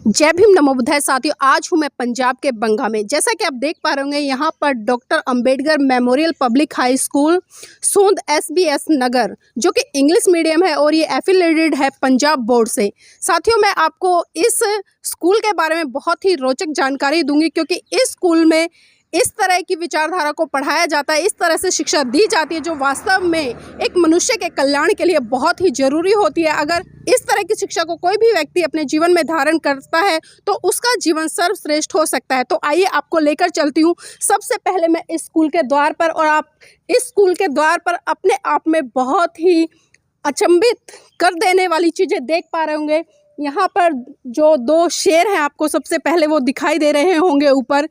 जय भीम नमो बुद्धाय साथियों, आज हूँ मैं पंजाब के बंगा में। जैसा कि आप देख पा रहे होंगे, यहाँ पर doctor Ambedkar memorial public high school सूंद SBS नगर, जो कि इंग्लिश मीडियम है और ये एफिलिएटेड है पंजाब बोर्ड से। साथियों, मैं आपको इस स्कूल के बारे में बहुत ही रोचक जानकारी दूंगी, क्योंकि इस स्कूल में इस तरह की विचारधारा को पढ़ाया जाता है, इस तरह से शिक्षा दी जाती है जो वास्तव में एक मनुष्य के कल्याण के लिए बहुत ही ज़रूरी होती है। अगर इस तरह की शिक्षा को कोई भी व्यक्ति अपने जीवन में धारण करता है तो उसका जीवन सर्वश्रेष्ठ हो सकता है। तो आइए आपको लेकर चलती हूँ। सबसे पहले मैं इस स्कूल के द्वार पर, और आप इस स्कूल के द्वार पर अपने आप में बहुत ही अचंभित कर देने वाली चीज़ें देख पा रहे होंगे। यहाँ पर जो दो शेर हैं, आपको सबसे पहले वो दिखाई दे रहे होंगे ऊपर।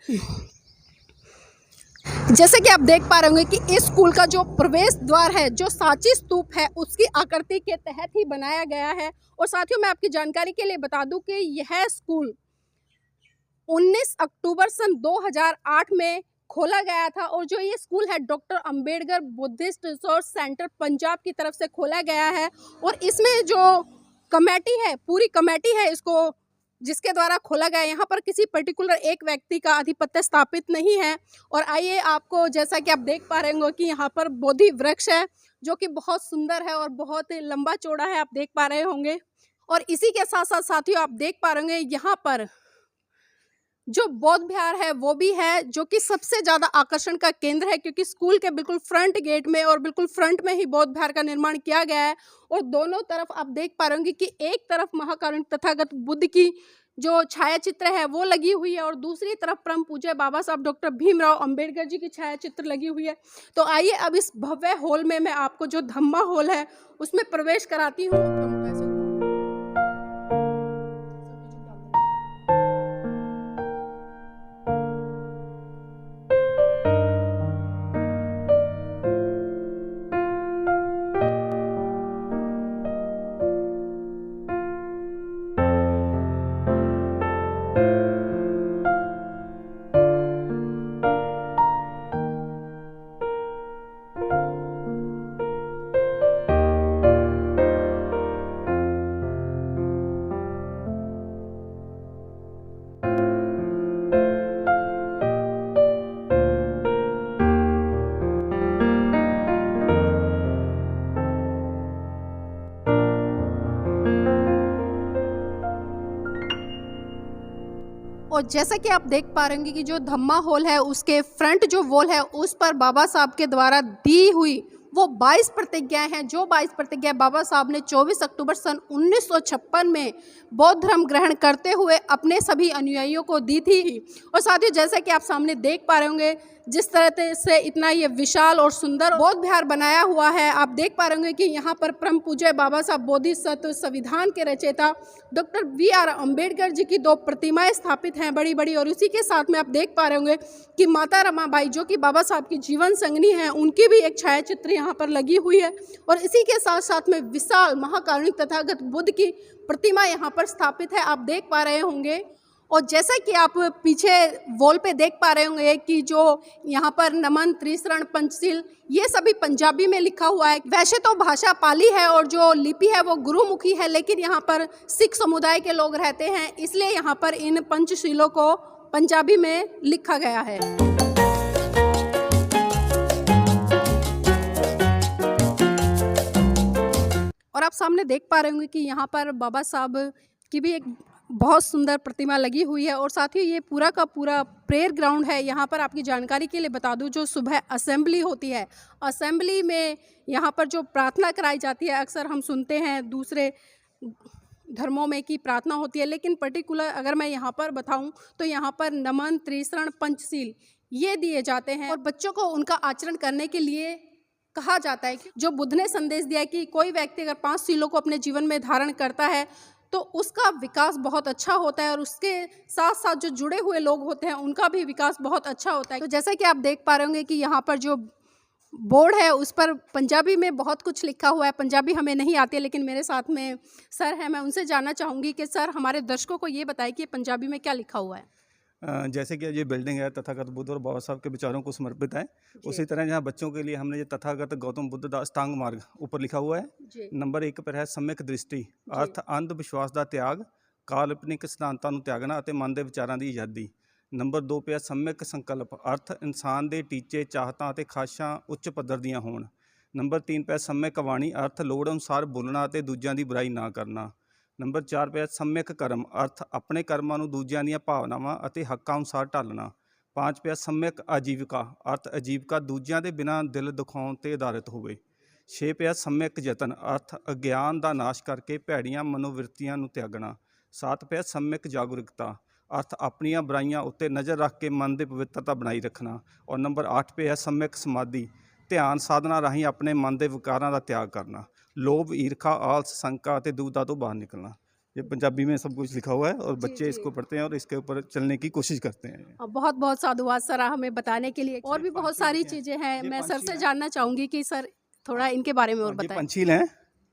जैसे कि आप देख पा रहे होंगे कि इस स्कूल का जो प्रवेश द्वार है, जो सांची स्तूप है, उसकी आकृति के तहत ही बनाया गया है। और साथियों, मैं आपकी जानकारी के लिए बता दूं कि यह स्कूल 19 अक्टूबर सन 2008 में खोला गया था। और जो ये स्कूल है doctor Ambedkar Buddhist resource centre Punjab की तरफ से खोला गया है। और इसमें जो कमेटी है, पूरी कमेटी है इसको जिसके द्वारा खोला गया है, यहाँ पर किसी पर्टिकुलर एक व्यक्ति का आधिपत्य स्थापित नहीं है। और आइए आपको, जैसा कि आप देख पा रहे होंगे कि यहाँ पर बोधि वृक्ष है जो कि बहुत सुंदर है और बहुत लंबा चौड़ा है, आप देख पा रहे होंगे। और इसी के साथ साथ साथियों, आप देख पा रहे होंगे यहाँ पर जो बौद्ध विहार है वो भी है, जो कि सबसे ज़्यादा आकर्षण का केंद्र है, क्योंकि स्कूल के बिल्कुल फ्रंट गेट में और बिल्कुल फ्रंट में ही बौद्ध विहार का निर्माण किया गया है। और दोनों तरफ आप देख पा रहे होंगे कि एक तरफ महाकारुणिक तथागत बुद्ध की जो छाया चित्र है वो लगी हुई है, और दूसरी तरफ परम पूज्य बाबा साहब डॉक्टर भीमराव अंबेडकर जी की छाया चित्र लगी हुई है। तो आइए अब इस भव्य हॉल में मैं आपको, जो धम्मा हॉल है, उसमें प्रवेश कराती हूँ। और जैसा कि आप देख पा रहे होंगे कि जो धम्मा हॉल है उसके फ्रंट जो वॉल है उस पर बाबा साहब के द्वारा दी हुई वो 22 प्रतिज्ञाएं हैं। जो 22 प्रतिज्ञाएं बाबा साहब ने 24 अक्टूबर सन 1956 में बौद्ध धर्म ग्रहण करते हुए अपने सभी अनुयायियों को दी थी। और साथियों, जैसा कि आप सामने देख पा रहे होंगे, जिस तरह से इतना ये विशाल और सुंदर बौद्ध विहार बनाया हुआ है, आप देख पा रहे होंगे कि यहाँ पर परम पूज्य बाबा साहब बोधिसत्व संविधान के रचयिता डॉक्टर VR अंबेडकर जी की दो प्रतिमाएं स्थापित हैं बड़ी बड़ी। और उसी के साथ में आप देख पा रहे होंगे कि माता रमाबाई, जो कि बाबा साहब की जीवन संगनी है, उनकी भी एक छाया चित्र यहाँ पर लगी हुई है। और इसी के साथ साथ में विशाल महाकारुणिक तथागत बुद्ध की प्रतिमा यहाँ पर स्थापित है, आप देख पा रहे होंगे। और जैसा कि आप पीछे वॉल पे देख पा रहे होंगे कि जो यहाँ पर नमन, त्रिशरण, पंचशील, ये सभी पंजाबी में लिखा हुआ है। वैसे तो भाषा पाली है और जो लिपि है वो गुरुमुखी है, लेकिन यहाँ पर सिख समुदाय के लोग रहते हैं, इसलिए यहाँ पर इन पंचशीलों को पंजाबी में लिखा गया है। और आप सामने देख पा रहे होंगे कि यहाँ पर बाबा साहब की भी एक बहुत सुंदर प्रतिमा लगी हुई है। और साथ ही ये पूरा का पूरा प्रेयर ग्राउंड है। यहाँ पर आपकी जानकारी के लिए बता दूं, जो सुबह असेंबली होती है, असेंबली में यहाँ पर जो प्रार्थना कराई जाती है, अक्सर हम सुनते हैं दूसरे धर्मों में की प्रार्थना होती है, लेकिन पर्टिकुलर अगर मैं यहाँ पर बताऊँ तो यहाँ पर नमन, त्रिशरण, पंचशील ये दिए जाते हैं। और बच्चों को उनका आचरण करने के लिए कहा जाता है कि जो बुद्ध ने संदेश दिया है कि कोई व्यक्ति अगर 5 शीलों को अपने जीवन में धारण करता है तो उसका विकास बहुत अच्छा होता है, और उसके साथ साथ जो जुड़े हुए लोग होते हैं उनका भी विकास बहुत अच्छा होता है। तो जैसा कि आप देख पा रहे होंगे कि यहाँ पर जो बोर्ड है उस पर पंजाबी में बहुत कुछ लिखा हुआ है। पंजाबी हमें नहीं आती है, लेकिन मेरे साथ में सर हैं, मैं उनसे जानना चाहूँगी कि सर हमारे दर्शकों को ये बताएं कि पंजाबी में क्या लिखा हुआ है। जैसे कि ये बिल्डिंग है तथागत बुद्ध और बाबा साहब के विचारों को समर्पित है, उसी तरह यहाँ बच्चों के लिए हमने ये तथागत गौतम बुद्ध दा अष्टांग मार्ग ऊपर लिखा हुआ है। नंबर 1 पर है सम्यक दृष्टि, अर्थ अंधविश्वास का त्याग, ਕਾਲਪਨਿਕ ਸਿਧਾਂਤਾਂ ਨੂੰ ਤਿਆਗਣਾ ਅਤੇ ਮਨ ਦੇ ਵਿਚਾਰਾਂ ਦੀ ਆਜ਼ਾਦੀ। ਨੰਬਰ 2 ਪਿਆ ਸੰਮਿਕ ਸੰਕਲਪ, ਅਰਥ ਇਨਸਾਨ ਦੇ ਟੀਚੇ, ਚਾਹਤਾਂ ਅਤੇ ਖਾਸ਼ਾਂ ਉੱਚ ਪੱਧਰ ਦੀਆਂ ਹੋਣ। ਨੰਬਰ 3 ਪਿਆ ਸੰਮਿਕ ਬਾਣੀ, ਅਰਥ ਲੋੜ ਅਨੁਸਾਰ ਬੋਲਣਾ ਅਤੇ ਦੂਜਿਆਂ ਦੀ ਬੁਰਾਈ ਨਾ ਕਰਨਾ। ਨੰਬਰ 4 ਪਿਆ ਸੰਮਿਕ ਕਰਮ, ਅਰਥ ਆਪਣੇ ਕਰਮਾਂ ਨੂੰ ਦੂਜਿਆਂ ਦੀਆਂ ਭਾਵਨਾਵਾਂ ਅਤੇ ਹੱਕਾਂ ਅਨੁਸਾਰ ਢਾਲਣਾ। 5 ਪਿਆ ਸੰਮਿਕ ਆਜੀਵਿਕਾ, ਅਰਥ ਆਜੀਵਿਕਾ ਦੂਜਿਆਂ ਦੇ ਬਿਨਾਂ ਦਿਲ ਦਿਖਾਉਣ 'ਤੇ ਆਧਾਰਿਤ ਹੋਵੇ। 6 ਪਿਆ ਸੰਮਿਕ ਯਤਨ, ਅਰਥ ਅਗਿਆਨ ਦਾ ਨਾਸ਼ ਕਰਕੇ ਭੈੜੀਆਂ ਮਨੋਵਿਰਤੀਆਂ ਨੂੰ ਤਿਆਗਣਾ। 7 ਪਿਆ ਸੰਮਿਕ ਜਾਗਰੂਕਤਾ, ਅਰਥ ਆਪਣੀਆਂ ਬੁਰਾਈਆਂ ਉੱਤੇ ਨਜ਼ਰ ਰੱਖ ਕੇ ਮਨ ਦੀ ਪਵਿੱਤਰਤਾ ਬਣਾਈ ਰੱਖਣਾ। ਔਰ ਨੰਬਰ 8 ਪਿਆ ਸੰਮਿਕ ਸਮਾਧੀ, ਧਿਆਨ ਸਾਧਨਾ ਰਾਹੀਂ ਆਪਣੇ ਮਨ ਦੇ ਵਿਕਾਰਾਂ ਦਾ ਤਿਆਗ करना। लोभ, ईर्खा, आलस, शंका ਅਤੇ दुविधा ਤੋਂ बाहर निकलना। ये पंजाबी में सब कुछ लिखा हुआ है और बच्चे इसको पढ़ते हैं और इसके ऊपर चलने की कोशिश करते हैं। बहुत बहुत साधुवाद सर हमें बताने के लिए। और भी बहुत सारी चीज़ें हैं, मैं सर से जानना चाहूँगी कि सर थोड़ा इनके बारे में और ये बताएं। पंचशील हैं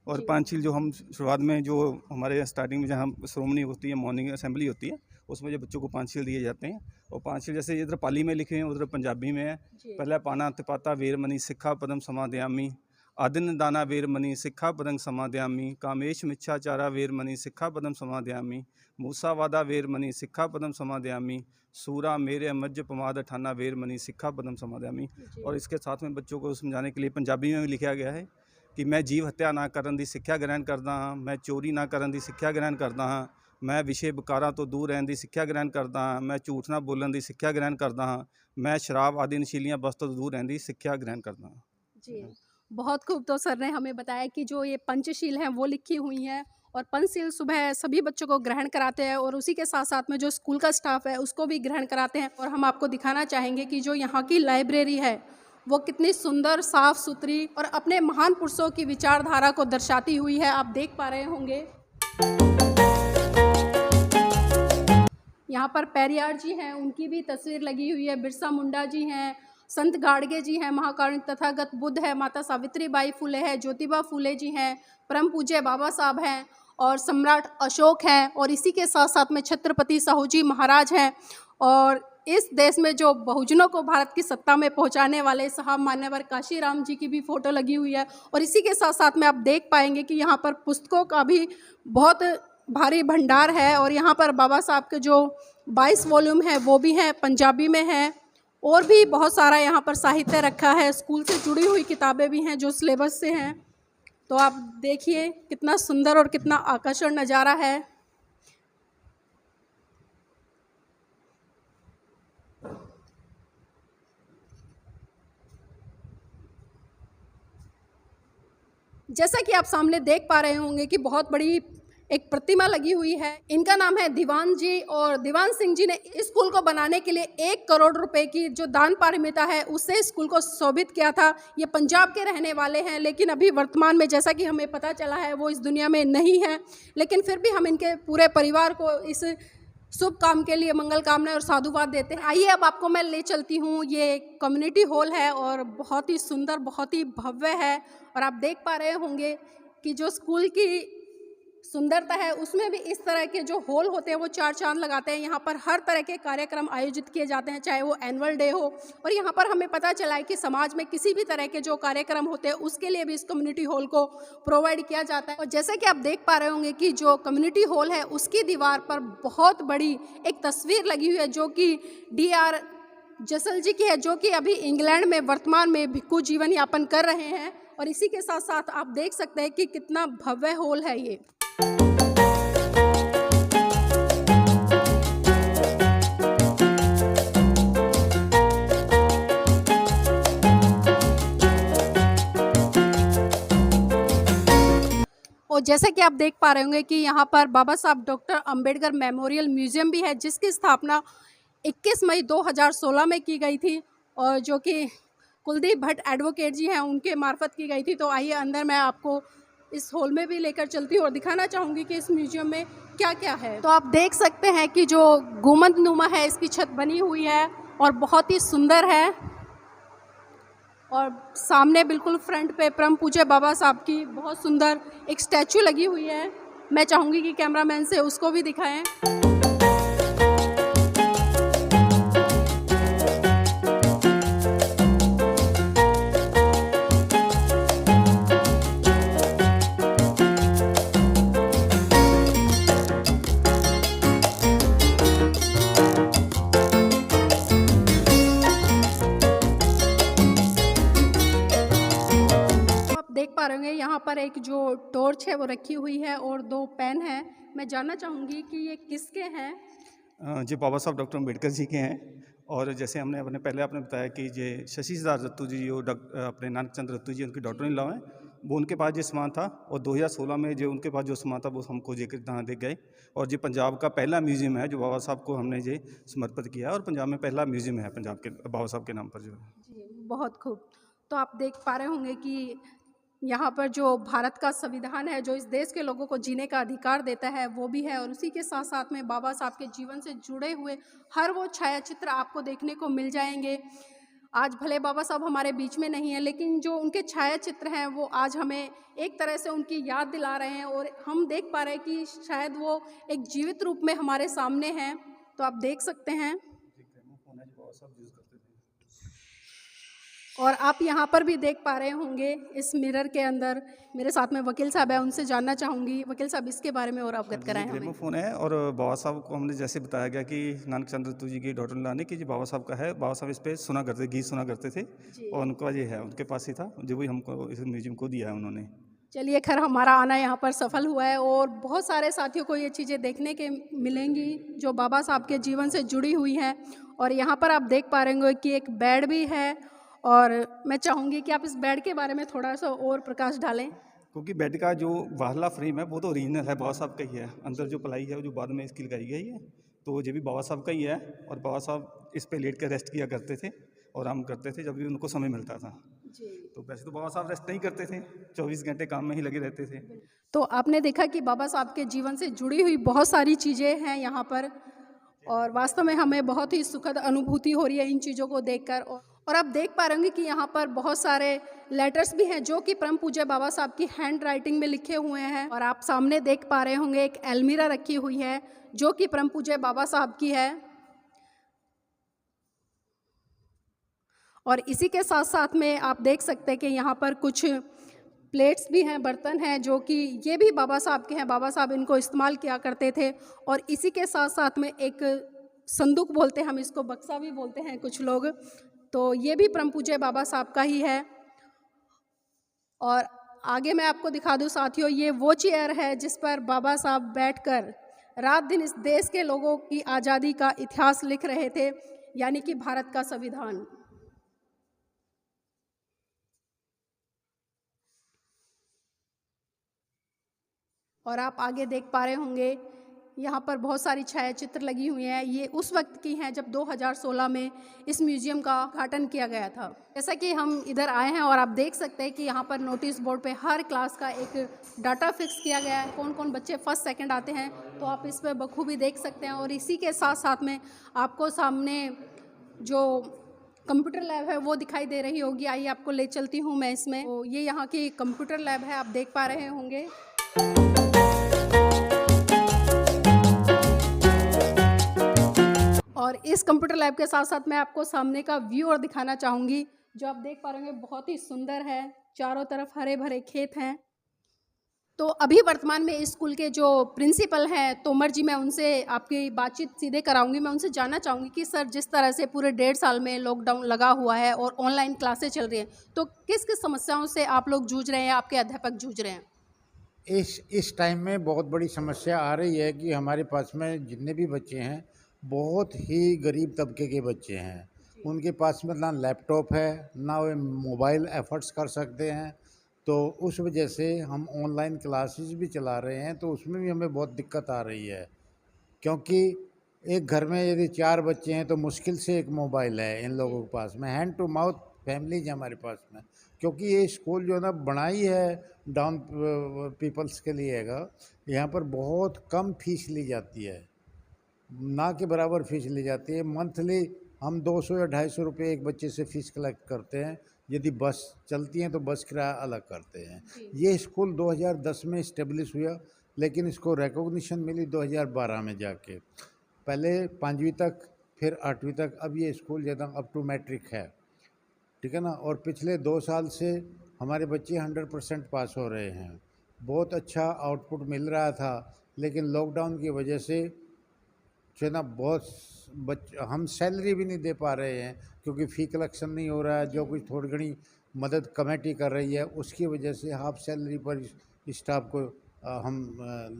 और पांचशील जो हम शुरुआत में जो हमारे स्टार्टिंग में जहाँ श्रोमणी होती है, मॉर्निंग असेंबली होती है, उसमें जो बच्चों को पांचशील दिए जाते हैं। और पांचशील जैसे इधर पाली में लिखे हैं उधर पंजाबी में है। पहला पाना तिपाता वेरमणि सिक्खा पदम समाध्यामी, आदिन दाना वेरमणि सिक्खा पदम समाध्यामी, कामेश मिच्छाचारा वेरमणि सिक्खा पदम समाध्यामी, मूसावादा वेरमणि सिक्खा पदम समाध्यामी, सूरा मेरे मज्ज पमाद ठाना वेरमणि सिक्खा पदम समाध्यामी। और इसके साथ में बच्चों को समझाने के लिए पंजाबी में भी लिखा गया है कि मैं जीव हत्या ना करन दी सिक्ख्या ग्रहण करदा हाँ, मैं चोरी ना करन दी सिक्ख्या ग्रहण करदा हाँ, मैं विषय विकारां तो दूर रहन दी सिक्ख्या ग्रहण करदा हाँ, मैं झूठ ना बोलन दी सिक्ख्या ग्रहण करदा हाँ, मैं शराब आदि नशीलियां वस्तुओं तो दूर रहन दी सिक्ख्या ग्रहण करदा हाँ। जी, बहुत खूब। तो सर ने हमें बताया कि जो ये पंचशील हैं वो लिखी हुई हैं और पंचशील सुबह सभी बच्चों को ग्रहण कराते हैं और उसी के साथ साथ में जो स्कूल का स्टाफ है उसको भी ग्रहण कराते हैं। और हम आपको दिखाना चाहेंगे कि जो यहाँ की लाइब्रेरी है वो कितनी सुंदर, साफ़ सुथरी और अपने महान पुरुषों की विचारधारा को दर्शाती हुई है। आप देख पा रहे होंगे यहाँ पर पेरियार जी हैं, उनकी भी तस्वीर लगी हुई है। बिरसा मुंडा जी हैं, संत गाड़गे जी हैं, महाकारुणिक तथागत बुद्ध है, माता सावित्री बाई फुले है, ज्योतिबा फुले जी हैं, परम पूज्य बाबा साहब हैं और सम्राट अशोक हैं। और इसी के साथ साथ में छत्रपति साहू जी महाराज हैं। और इस देश में जो बहुजनों को भारत की सत्ता में पहुंचाने वाले साहब मान्यवर काशीराम जी की भी फ़ोटो लगी हुई है। और इसी के साथ साथ में आप देख पाएंगे कि यहाँ पर पुस्तकों का भी बहुत भारी भंडार है। और यहाँ पर बाबा साहब के जो 22 वॉल्यूम है वो भी हैं, पंजाबी में हैं। और भी बहुत सारा यहाँ पर साहित्य रखा है, स्कूल से जुड़ी हुई किताबें भी हैं जो सिलेबस से हैं। तो आप देखिए कितना सुंदर और कितना आकर्षण नज़ारा है। जैसा कि आप सामने देख पा रहे होंगे कि बहुत बड़ी एक प्रतिमा लगी हुई है। इनका नाम है दीवान जी और दीवान सिंह जी ने इस स्कूल को बनाने के लिए 1 करोड़ रुपए की जो दान पारमिता है उससे स्कूल को शोभित किया था। ये पंजाब के रहने वाले हैं, लेकिन अभी वर्तमान में जैसा कि हमें पता चला है वो इस दुनिया में नहीं है। लेकिन फिर भी हम इनके पूरे परिवार को इस शुभ काम के लिए मंगल कामना और साधुवाद देते हैं। आइए अब आपको मैं ले चलती हूँ। ये कम्युनिटी हॉल है और बहुत ही सुंदर, बहुत ही भव्य है। और आप देख पा रहे होंगे कि जो स्कूल की सुंदरता है उसमें भी इस तरह के जो हॉल होते हैं वो 4 चांद लगाते हैं। यहाँ पर हर तरह के कार्यक्रम आयोजित किए जाते हैं, चाहे वो एनुअल डे हो। और यहाँ पर हमें पता चला है कि समाज में किसी भी तरह के जो कार्यक्रम होते हैं उसके लिए भी इस कम्युनिटी हॉल को प्रोवाइड किया जाता है। और जैसे कि आप देख पा रहे होंगे कि जो कम्युनिटी हॉल है उसकी दीवार पर बहुत बड़ी एक तस्वीर लगी हुई है जो कि DR जसल जी की है, जो कि अभी इंग्लैंड में वर्तमान में भिक्खु जीवन यापन कर रहे हैं। और इसी के साथ साथ आप देख सकते हैं कि कितना भव्य हॉल है ये। और जैसे कि आप देख पा रहे होंगे कि यहाँ पर बाबा साहब डॉक्टर अंबेडकर मेमोरियल म्यूजियम भी है, जिसकी स्थापना 21 मई 2016 में की गई थी और जो कि कुलदीप भट्ट एडवोकेट जी हैं उनके मार्फत की गई थी। तो आइए अंदर मैं आपको इस हॉल में भी लेकर चलती हूँ और दिखाना चाहूँगी कि इस म्यूजियम में क्या क्या है। तो आप देख सकते हैं कि जो गुंबद नुमा है इसकी छत बनी हुई है और बहुत ही सुंदर है। और सामने बिल्कुल फ्रंट पे परम पूज्य बाबा साहब की बहुत सुंदर एक स्टैचू लगी हुई है। मैं चाहूँगी कि कैमरामैन से उसको भी दिखाएं। यहाँ पर एक जो टॉर्च है वो रखी हुई है और 2 पेन हैं। मैं जानना चाहूँगी कि ये किसके हैं? जी बाबा साहब डॉक्टर अम्बेडकर जी के हैं। और जैसे हमने अपने पहले आपने बताया कि ये शशि सिद्धार्थ रत्तू जी जो अपने नानक चंद्र रत्तू जी उनकी डॉटर इन लॉ हैं, वो उनके पास ये सामान था और 2016 में जो उनके पास जो सामान था वो हमको जेकर यहाँ दे गए। और ये पंजाब का पहला म्यूज़ियम है जो बाबा साहब को हमने ये समर्पित किया है और पंजाब में पहला म्यूज़ियम है पंजाब के बाबा साहब के नाम पर जो है। जी, बहुत खूब। तो आप देख पा रहे होंगे कि यहाँ पर जो भारत का संविधान है, जो इस देश के लोगों को जीने का अधिकार देता है, वो भी है और उसी के साथ-साथ में बाबा साहब के जीवन से जुड़े हुए हर वो छायाचित्र आपको देखने को मिल जाएँगे। आज भले बाबा साहब हमारे बीच में नहीं हैं, लेकिन जो उनके छायाचित्र हैं, वो आज हमें एक तरह से उनकी याद दिला रहे हैं और हम देख पा रहे हैं कि शायद वो एक जीवित रूप में हमारे सामने हैं। तो आप देख सकते हैं। और आप यहाँ पर भी देख पा रहे होंगे इस मिरर के अंदर मेरे साथ में वकील साहब है, उनसे जानना चाहूँगी। वकील साहब इसके बारे में और अवगत कराएं हमें। ग्रेमोफोन है और बाबा साहब को हमने जैसे बताया गया कि नानक चंद्र रत्तू जी की डॉटर इन लॉ ने कि जी बाबा साहब का है। बाबा साहब इस पे सुना करते गीत सुना करते थे जी। और उनका ये है उनके पास ही था जो भी हमको इस म्यूजियम को दिया है उन्होंने। चलिए खैर हमारा आना यहाँ पर सफल हुआ है और बहुत सारे साथियों को ये चीज़ें देखने के मिलेंगी जो बाबा साहब के जीवन से जुड़ी हुई हैं। और यहाँ पर आप देख पा रहे होंगे कि एक बेड भी है और मैं चाहूँगी कि आप इस बेड के बारे में थोड़ा सा और प्रकाश डालें। क्योंकि बेड का जो बाहरला फ्रेम है वो तो ओरिजिनल है, बाबा साहब का ही है। अंदर जो पलाई है वो जो बाद में इसकी लगाई गई है, तो ये भी बाबा साहब का ही है। और बाबा साहब इस पे लेट कर रेस्ट किया करते थे और आराम करते थे जब भी उनको समय मिलता था। जी। तो वैसे तो बाबा साहब रेस्ट नहीं करते थे, 24 घंटे काम में ही लगे रहते थे। तो आपने देखा कि बाबा साहब के जीवन से जुड़ी हुई बहुत सारी चीज़ें हैं यहाँ पर और वास्तव में हमें बहुत ही सुखद अनुभूति हो रही है इन चीज़ों को देखकर। और आप देख पा रहे होंगे कि यहाँ पर बहुत सारे लेटर्स भी हैं जो कि परम पूज्य बाबा साहब की हैंड राइटिंग में लिखे हुए हैं। और आप सामने देख पा रहे होंगे एक अलमीरा रखी हुई है जो कि परम पूज्य बाबा साहब की है। और इसी के साथ साथ में आप देख सकते हैं कि यहाँ पर कुछ प्लेट्स भी हैं, बर्तन हैं जो कि ये भी बाबा साहब के हैं। बाबा साहब इनको इस्तेमाल किया करते थे। और इसी के साथ साथ में एक संदूक बोलते हैं हम इसको, बक्सा भी बोलते हैं कुछ लोग, तो ये भी परम पूज्य बाबा साहब का ही है। और आगे मैं आपको दिखा दूं साथियों, ये वो चेयर है जिस पर बाबा साहब बैठकर रात दिन इस देश के लोगों की आज़ादी का इतिहास लिख रहे थे, यानी कि भारत का संविधान। और आप आगे देख पा रहे होंगे यहाँ पर बहुत सारी छायाचित्र लगी हुई हैं। ये उस वक्त की हैं जब 2016 में इस म्यूज़ियम का उद्घाटन किया गया था। जैसा कि हम इधर आए हैं और आप देख सकते हैं कि यहाँ पर नोटिस बोर्ड पे हर क्लास का एक डाटा फिक्स किया गया है, कौन कौन बच्चे फर्स्ट सेकंड आते हैं, तो आप इस पर बखूबी देख सकते हैं। और इसी के साथ साथ में आपको सामने जो कंप्यूटर लैब है वो दिखाई दे रही होगी। आइए आपको ले चलती हूँ मैं इसमें। तो ये यहाँ की कंप्यूटर लैब है, आप देख पा रहे होंगे। और इस कंप्यूटर लैब के साथ साथ मैं आपको सामने का व्यू और दिखाना चाहूँगी, जो आप देख पा रहे होंगे बहुत ही सुंदर है। चारों तरफ हरे भरे खेत हैं। तो अभी वर्तमान में इस स्कूल के जो प्रिंसिपल हैं तोमर जी, मैं उनसे आपकी बातचीत सीधे कराऊंगी। मैं उनसे जानना चाहूँगी कि सर, जिस तरह से पूरे 1.5 साल में लॉकडाउन लगा हुआ है और ऑनलाइन क्लासेस चल रही हैं, तो किस किस समस्याओं से आप लोग जूझ रहे हैं, आपके अध्यापक जूझ रहे हैं? इस टाइम में बहुत बड़ी समस्या आ रही है कि हमारे पास में जितने भी बच्चे हैं बहुत ही गरीब तबके के बच्चे हैं। उनके पास में ना लैपटॉप है, ना वे मोबाइल एफर्ट्स कर सकते हैं। तो उस वजह से हम ऑनलाइन क्लासेस भी चला रहे हैं, तो उसमें भी हमें बहुत दिक्कत आ रही है। क्योंकि एक घर में यदि 4 बच्चे हैं तो मुश्किल से एक मोबाइल है इन लोगों के पास में। हैंड टू माउथ फैमिलीज है हमारे पास में, क्योंकि ये स्कूल जो है ना बनाई है डाउन पीपल्स के लिए है। यहाँ पर बहुत कम फीस ली जाती है, ना के बराबर फीस ली जाती है। मंथली हम 200 या 250 रुपये एक बच्चे से फ़ीस कलेक्ट करते हैं। यदि बस चलती हैं तो बस किराया अलग करते हैं। ये स्कूल 2010 में इस्टेब्लिश हुआ, लेकिन इसको रिकॉग्निशन मिली 2012 में जाके। पहले 5वीं तक, फिर 8वीं तक, अब ये स्कूल ज़्यादा अप टू मैट्रिक है, ठीक है ना। और पिछले 2 साल से हमारे बच्चे 100% पास हो रहे हैं। बहुत अच्छा आउटपुट मिल रहा था, लेकिन लॉकडाउन की वजह से जो है ना हम सैलरी भी नहीं दे पा रहे हैं, क्योंकि फ़ी कलेक्शन नहीं हो रहा है। जो कुछ थोड़ी घनी मदद कमेटी कर रही है, उसकी वजह से हाफ सैलरी पर स्टाफ को हम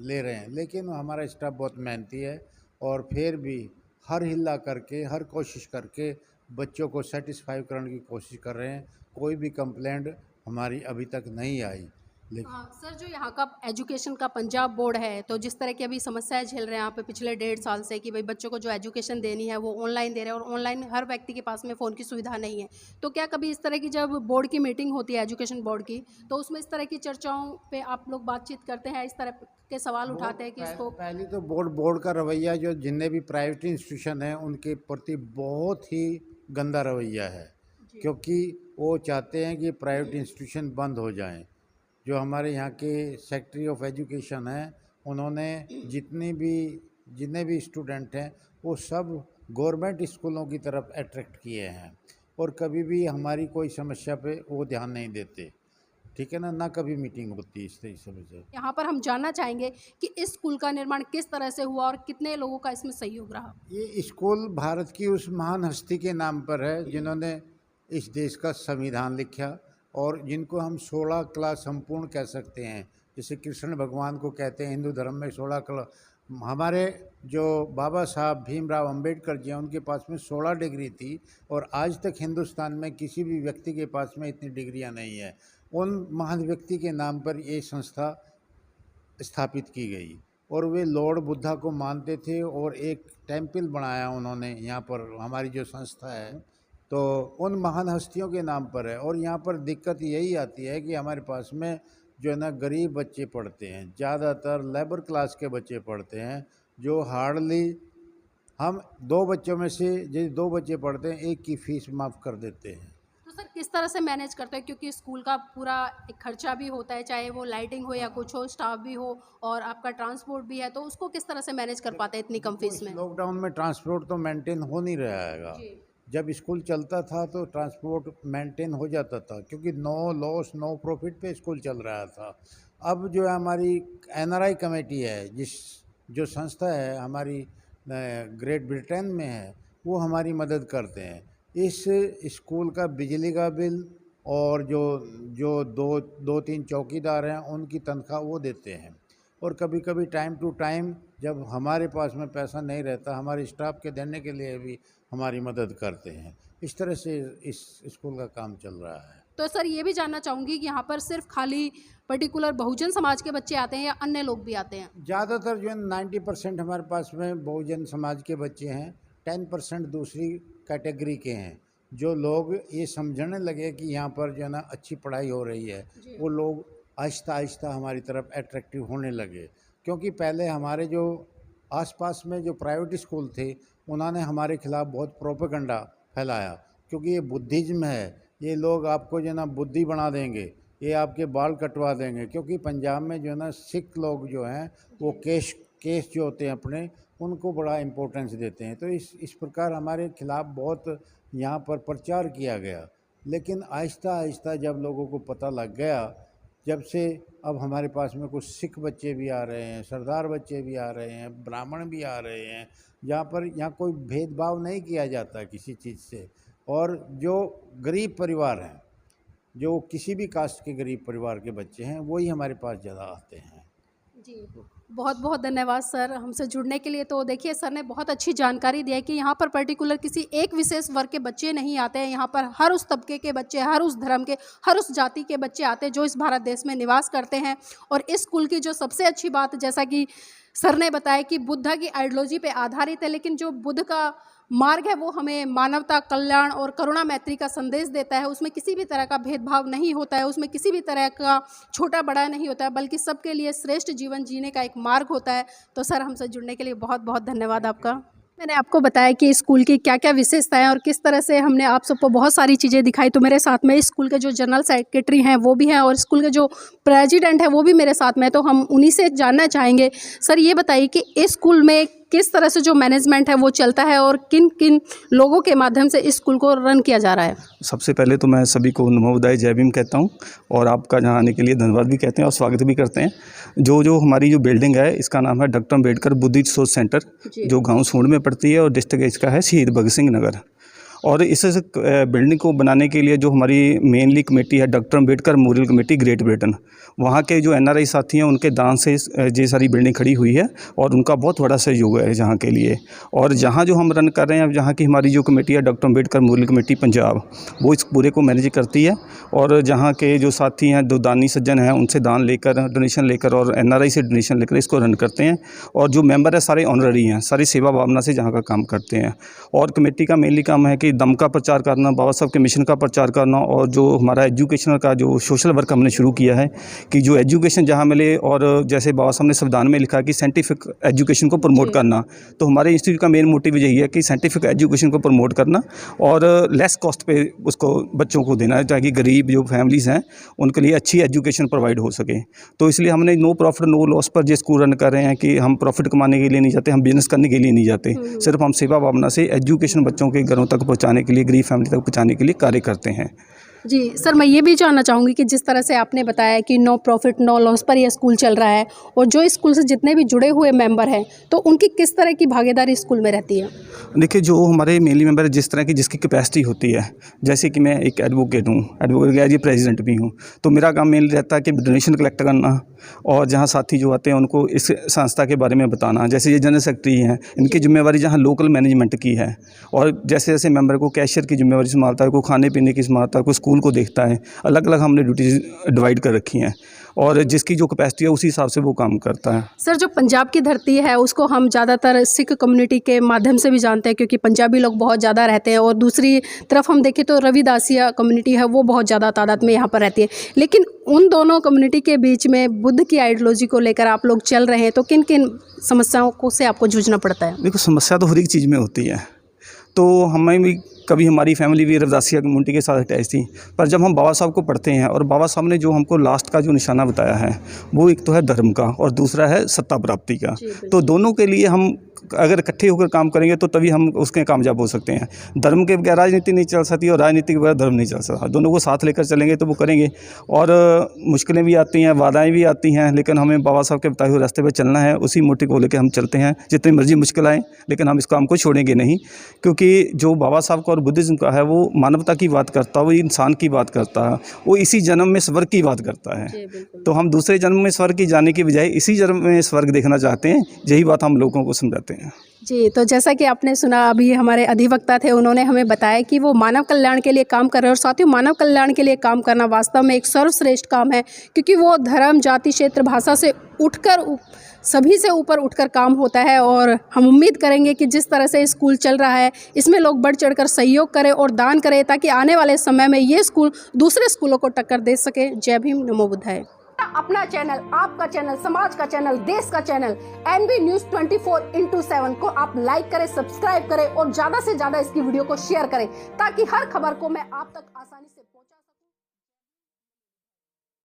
ले रहे हैं। लेकिन हमारा स्टाफ बहुत मेहनती है और फिर भी हर हिल्ला करके, हर कोशिश करके बच्चों को सेटिस्फाई करने की कोशिश कर रहे हैं। कोई भी कंप्लेंट हमारी अभी तक नहीं आई। लेकिन सर, जो यहाँ का एजुकेशन का पंजाब बोर्ड है, तो जिस तरह की अभी समस्याएं झेल रहे हैं यहाँ पे पिछले 1.5 साल से कि भाई बच्चों को जो एजुकेशन देनी है वो ऑनलाइन दे रहे हैं और ऑनलाइन हर व्यक्ति के पास में फ़ोन की सुविधा नहीं है, तो क्या कभी इस तरह की जब बोर्ड की मीटिंग होती है एजुकेशन बोर्ड की, तो उसमें इस तरह की चर्चाओं पे आप लोग बातचीत करते हैं, इस तरह के सवाल उठाते हैं कि इसको? पहले तो बोर्ड का रवैया जो जितने भी प्राइवेट इंस्टीट्यूशन हैं उनके प्रति बहुत ही गंदा रवैया है, क्योंकि वो चाहते हैं कि प्राइवेट इंस्टीट्यूशन बंद हो जाएं। जो हमारे यहाँ के सेक्रेटरी ऑफ एजुकेशन हैं, उन्होंने जितने भी स्टूडेंट हैं वो सब गवर्नमेंट स्कूलों की तरफ अट्रैक्ट किए हैं और कभी भी हमारी कोई समस्या पे वो ध्यान नहीं देते। ठीक है ना कभी मीटिंग होती इस समय से। यहाँ पर हम जानना चाहेंगे कि इस स्कूल का निर्माण किस तरह से हुआ और कितने लोगों का इसमें सहयोग रहा? ये स्कूल भारत की उस महान हस्ती के नाम पर है जिन्होंने इस देश का संविधान लिखा और जिनको हम 16 कला संपूर्ण कह सकते हैं। जैसे कृष्ण भगवान को कहते हैं हिंदू धर्म में 16 कला। हमारे जो बाबा साहब भीमराव अंबेडकर जी हैं उनके पास में 16 डिग्री थी और आज तक हिंदुस्तान में किसी भी व्यक्ति के पास में इतनी डिग्रियां नहीं है। उन महान व्यक्ति के नाम पर ये संस्था स्थापित की गई और वे लॉर्ड बुद्धा को मानते थे और एक टेम्पल बनाया उन्होंने यहाँ पर। हमारी जो संस्था है तो उन महान हस्तियों के नाम पर है। और यहाँ पर दिक्कत यही आती है कि हमारे पास में जो है ना गरीब बच्चे पढ़ते हैं, ज़्यादातर लेबर क्लास के बच्चे पढ़ते हैं, जो हार्डली हम 2 बच्चों में से जो 2 बच्चे पढ़ते हैं एक की फ़ीस माफ़ कर देते हैं। तो सर किस तरह से मैनेज करते हैं, क्योंकि स्कूल का पूरा एक खर्चा भी होता है, चाहे वो लाइटिंग हो या कुछ हो, स्टाफ भी हो और आपका ट्रांसपोर्ट भी है, तो उसको किस तरह से मैनेज कर पाते हैं इतनी कम फीस में? लॉकडाउन में ट्रांसपोर्ट तो मेंटेन हो नहीं रहा है। जब स्कूल चलता था तो ट्रांसपोर्ट मेंटेन हो जाता था, क्योंकि नो लॉस नो प्रॉफिट पे स्कूल चल रहा था। अब जो है हमारी NRI कमेटी है, जो संस्था है हमारी ग्रेट ब्रिटेन में है, वो हमारी मदद करते हैं। इस स्कूल का बिजली का बिल और जो 2-3 चौकीदार हैं उनकी तनख्वाह वो देते हैं। और कभी कभी टाइम टू टाइम जब हमारे पास में पैसा नहीं रहता, हमारे स्टाफ के देने के लिए भी हमारी मदद करते हैं। इस तरह से इस स्कूल का काम चल रहा है। तो सर ये भी जानना चाहूँगी कि यहाँ पर सिर्फ खाली पर्टिकुलर बहुजन समाज के बच्चे आते हैं या अन्य लोग भी आते हैं? ज़्यादातर जो है 90% हमारे पास में बहुजन समाज के बच्चे हैं, 10% दूसरी कैटेगरी के हैं। जो लोग ये समझने लगे कि यहाँ पर जो है ना अच्छी पढ़ाई हो रही है, वो लोग आहिस्ता आहिस्ता हमारी तरफ अट्रैक्टिव होने लगे। क्योंकि पहले हमारे जो आसपास में जो प्राइवेट स्कूल थे उन्होंने हमारे खिलाफ बहुत प्रोपेगेंडा फैलाया, क्योंकि ये बुद्धिज़्म है, ये लोग आपको जो है ना बुद्धि बना देंगे, ये आपके बाल कटवा देंगे। क्योंकि पंजाब में जो है ना सिख लोग जो हैं वो केस जो होते हैं अपने, उनको बड़ा इम्पोर्टेंस देते हैं। तो इस प्रकार हमारे खिलाफ बहुत यहाँ पर प्रचार किया गया। लेकिन आहिस्ता आहिस्ता जब लोगों को पता लग गया, जब से अब हमारे पास में कुछ सिख बच्चे भी आ रहे हैं, सरदार बच्चे भी आ रहे हैं, ब्राह्मण भी आ रहे हैं, यहाँ कोई भेदभाव नहीं किया जाता किसी चीज़ से। और जो गरीब परिवार हैं, जो किसी भी कास्ट के गरीब परिवार के बच्चे हैं, वही हमारे पास ज़्यादा आते हैं। जी, बहुत बहुत धन्यवाद सर हमसे जुड़ने के लिए। तो देखिए सर ने बहुत अच्छी जानकारी दी है कि यहाँ पर पर्टिकुलर किसी एक विशेष वर्ग के बच्चे नहीं आते हैं, यहाँ पर हर उस तबके के बच्चे, हर उस धर्म के, हर उस जाति के बच्चे आते हैं जो इस भारत देश में निवास करते हैं। और इस स्कूल की जो सबसे अच्छी बात, जैसा कि सर ने बताया कि बुद्धा की आइडियोलॉजी पे आधारित है, लेकिन जो बुद्ध का मार्ग है वो हमें मानवता, कल्याण और करुणा मैत्री का संदेश देता है। उसमें किसी भी तरह का भेदभाव नहीं होता है, उसमें किसी भी तरह का छोटा बड़ा नहीं होता है, बल्कि सबके लिए श्रेष्ठ जीवन जीने का एक मार्ग होता है। तो सर हमसे जुड़ने के लिए बहुत बहुत धन्यवाद आपका। मैंने आपको बताया कि स्कूल की क्या क्या विशेषताएं और किस तरह से हमने आप सबको बहुत सारी चीज़ें दिखाई। तो मेरे साथ में स्कूल के जो जनरल सेक्रेटरी हैं वो भी हैं और स्कूल के जो प्रेसिडेंट हैं वो भी मेरे साथ में, तो हम उन्हीं से जानना चाहेंगे। सर ये बताइए कि इस स्कूल में किस तरह से जो मैनेजमेंट है वो चलता है और किन किन लोगों के माध्यम से इस स्कूल को रन किया जा रहा है? सबसे पहले तो मैं सभी को नमो बुद्धाय जय भीम कहता हूँ और आपका यहाँ आने के लिए धन्यवाद भी कहते हैं और स्वागत भी करते हैं। जो हमारी जो बिल्डिंग है इसका नाम है डॉक्टर अम्बेडकर बुद्धि रिसोर्स सेंटर, जो गांव सूंड में पड़ती है और डिस्ट्रिक्ट इसका है शहीद भगत सिंह नगर। और इस बिल्डिंग को बनाने के लिए जो हमारी मेनली कमेटी है doctor Ambedkar memorial committee great Britain, वहाँ के जो NRI साथी हैं उनके दान से ये सारी बिल्डिंग खड़ी हुई है और उनका बहुत बड़ा सहयोग है जहाँ के लिए। और जहाँ जो हम रन कर रहे हैं, जहाँ की हमारी जो कमेटी है doctor Ambedkar memorial committee Punjab, वो इस पूरे को मैनेज करती है। और जहाँ के जो साथी हैं, दो दानी सज्जन हैं, उनसे दान लेकर, डोनेशन लेकर और NRI से डोनेशन लेकर इसको रन करते हैं। और जो मेंबर है सारे ऑनररी हैं, सारी सेवा भावना से जहाँ का काम करते हैं। और कमेटी का मेनली काम है कि दम का प्रचार करना, बाबा साहब के मिशन का प्रचार करना, और जो हमारा एजुकेशन का जो सोशल वर्क हमने शुरू किया है कि जो एजुकेशन जहाँ मिले, और जैसे बाबा साहब ने संविधान में लिखा कि साइंटिफिक एजुकेशन को प्रमोट करना, तो हमारे इंस्टीट्यूट का मेन मोटिव यही है कि साइंटिफिक एजुकेशन को प्रमोट करना और लेस कॉस्ट पे उसको बच्चों को देना, ताकि गरीब जो फैमिलीज़ हैं उनके लिए अच्छी एजुकेशन प्रोवाइड हो सके। तो इसलिए हमने नो प्रॉफिट नो लॉस पर ये स्कूल रन कर रहे हैं कि हम प्रॉफिट कमाने के लिए नहीं जाते, हम बिजनेस करने के लिए नहीं जाते, सिर्फ हम सेवा भावना से एजुकेशन बच्चों के घरों तक पहुँचाने के लिए, गरीब फैमिली तक पहुँचाने के लिए कार्य करते हैं। जी सर, मैं ये भी जानना चाहूँगी कि जिस तरह से आपने बताया कि नो प्रॉफिट नो लॉस पर यह स्कूल चल रहा है, और जो स्कूल से जितने भी जुड़े हुए मेंबर हैं, तो उनकी किस तरह की भागीदारी स्कूल में रहती है? देखिए, जो हमारे मेनली मेंबर है, जिस तरह की जिसकी कैपेसिटी होती है, जैसे कि मैं एक एडवोकेट हूँ, एडवोकेट के एज ए प्रेसिडेंट भी हूँ, तो मेरा काम मेनली रहता है कि डोनेशन कलेक्ट करना और जहाँ साथी जो आते हैं उनको इस संस्था के बारे में बताना। जैसे ये जनरल सेक्रेटरी हैं, इनकी जिम्मेवारी जहाँ लोकल मैनेजमेंट की है, और जैसे जैसे मेंबर को कैशियर की जिम्मेवारी संभालता है, कोई खाने पीने की संभालता है, कोई स्कूल को देखता है, अलग अलग हमने ड्यूटीज डिवाइड कर रखी हैं, और जिसकी जो कैपेसिटी है उसी हिसाब से वो काम करता है। सर, जो पंजाब की धरती है उसको हम ज़्यादातर सिख कम्युनिटी के माध्यम से भी जानते हैं, क्योंकि पंजाबी लोग बहुत ज़्यादा रहते हैं, और दूसरी तरफ हम देखें तो रविदासिया कम्युनिटी है, वो बहुत ज़्यादा तादाद में यहाँ पर रहती है। लेकिन उन दोनों कम्युनिटी के बीच में बुद्ध की आइडियोलॉजी को लेकर आप लोग चल रहे हैं, तो किन किन समस्याओं को से आपको जूझना पड़ता है? देखो, समस्या तो हर एक चीज़ में होती है, तो हमें भी कभी हमारी फैमिली भी रविदासिया कम्युनिटी के साथ अटैच थी, पर जब हम बाबा साहब को पढ़ते हैं और बाबा साहब ने जो हमको लास्ट का जो निशाना बताया है, वो एक तो है धर्म का और दूसरा है सत्ता प्राप्ति का। तो दोनों के लिए हम अगर इकट्ठे होकर काम करेंगे तो तभी हम उसके कामयाब हो सकते हैं। धर्म के बगैर राजनीति नहीं चल सकती और राजनीति के बगैर धर्म नहीं चल सकता। दोनों को साथ लेकर चलेंगे तो वो करेंगे। और मुश्किलें भी आती हैं, बाधाएं भी आती हैं, लेकिन हमें बाबा साहब के बताए हुए रास्ते पर चलना है। उसी मोटिव को लेकर हम चलते हैं, जितनी मर्जी मुश्किल आए, लेकिन हम इस काम को छोड़ेंगे नहीं। क्योंकि जो बाबा साहब का और बुद्धिज़्म का है, वो मानवता की बात करता है, वो इंसान की बात करता है, वो इसी जन्म में स्वर्ग की बात करता है। तो हम दूसरे जन्म में स्वर्ग की जाने की बजाय इसी जन्म में स्वर्ग देखना चाहते हैं। यही बात हम लोगों को समझाते हैं। जी, तो जैसा कि आपने सुना, अभी हमारे अधिवक्ता थे, उन्होंने हमें बताया कि वो मानव कल्याण के लिए काम कर रहे हैं। और साथियों, मानव कल्याण के लिए काम करना वास्तव में एक सर्वश्रेष्ठ काम है, क्योंकि वो धर्म, जाति, क्षेत्र, भाषा से उठकर सभी से ऊपर उठकर काम होता है। और हम उम्मीद करेंगे कि जिस तरह से स्कूल चल रहा है, इसमें लोग बढ़ चढ़कर सहयोग करें और दान करें, ताकि आने वाले समय में ये स्कूल दूसरे स्कूलों को टक्कर दे सके। जय भीम, नमो बुद्धाय। अपना चैनल, आपका चैनल, समाज का चैनल, देश का चैनल NB News 24/7 को आप लाइक करें, सब्सक्राइब करें और ज्यादा से ज्यादा इसकी वीडियो को शेयर करें, ताकि हर खबर को मैं आप तक आसानी से